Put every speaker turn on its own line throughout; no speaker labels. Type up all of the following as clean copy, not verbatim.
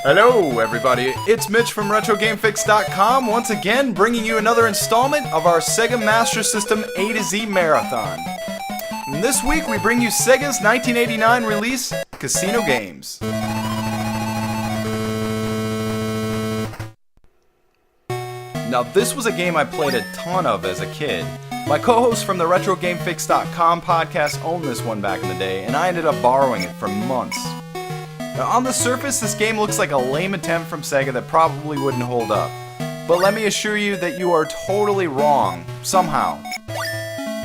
Hello everybody, it's Mitch from RetroGameFix.com, once again bringing you another installment of our Sega Master System A to Z Marathon. And this week we bring you Sega's 1989 release, Casino Games. Now this was a game I played a ton of as a kid. My co-hosts from the RetroGameFix.com podcast owned this one back in the day, and I ended up borrowing it for months. Now, on the surface, this game looks like a lame attempt from Sega that probably wouldn't hold up. But let me assure you that you are totally wrong, somehow.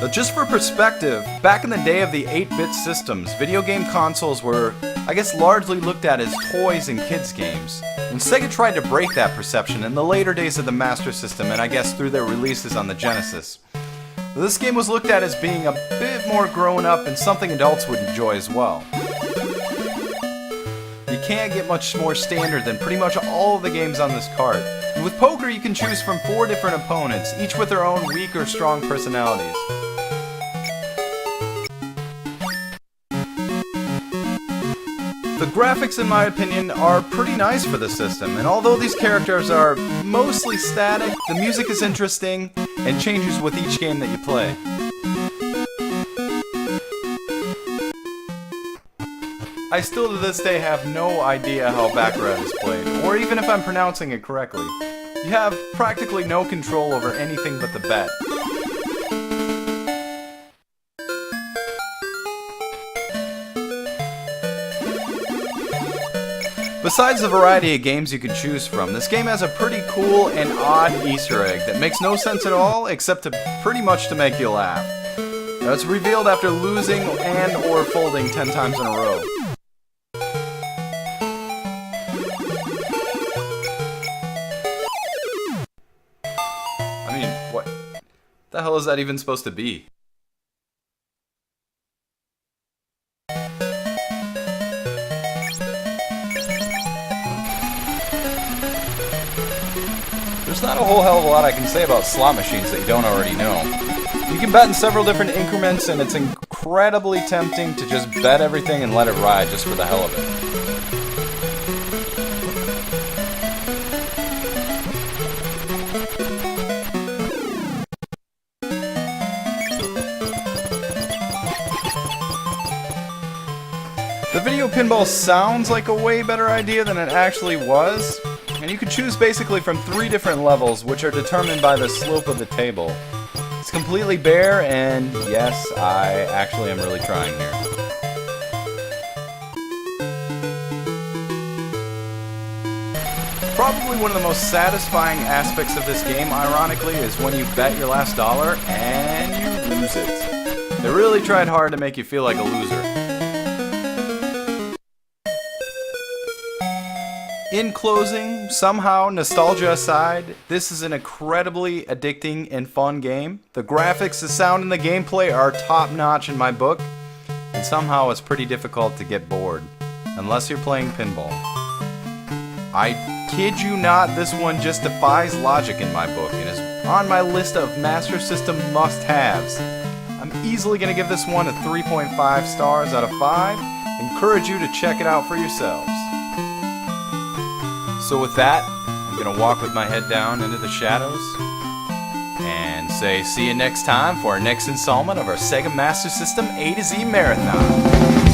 Now, just for perspective, back in the day of the 8-bit systems, video game consoles were, I guess, largely looked at as toys and kids' games. And Sega tried to break that perception in the later days of the Master System, and I guess through their releases on the Genesis. This game was looked at as being a bit more grown up and something adults would enjoy as well. You can't get much more standard than pretty much all of the games on this card. And with poker, you can choose from 4 different opponents, each with their own weak or strong personalities. The graphics, in my opinion, are pretty nice for the system, and although these characters are mostly static, the music is interesting and changes with each game that you play. I still to this day have no idea how Baccarat is played, or even if I'm pronouncing it correctly. You have practically no control over anything but the bet. Besides the variety of games you can choose from, this game has a pretty cool and odd Easter egg that makes no sense at all except pretty much to make you laugh. Now, it's revealed after losing and or folding 10 times in a row. What the hell is that even supposed to be? There's not a whole hell of a lot I can say about slot machines that you don't already know. You can bet in several different increments, and it's incredibly tempting to just bet everything and let it ride just for the hell of it. The video pinball sounds like a way better idea than it actually was, and you can choose basically from 3 different levels, which are determined by the slope of the table. It's completely bare, and yes, I actually am really trying here. Probably one of the most satisfying aspects of this game, ironically, is when you bet your last dollar and you lose it. They really tried hard to make you feel like a loser. In closing, somehow, nostalgia aside, this is an incredibly addicting and fun game. The graphics, the sound, and the gameplay are top-notch in my book, and somehow it's pretty difficult to get bored, unless you're playing pinball. I kid you not, this one just defies logic in my book, and is on my list of Master System must-haves. I'm easily going to give this one a 3.5 stars out of 5. Encourage you to check it out for yourselves. So with that, I'm going to walk with my head down into the shadows and say see you next time for our next installment of our Sega Master System A to Z Marathon.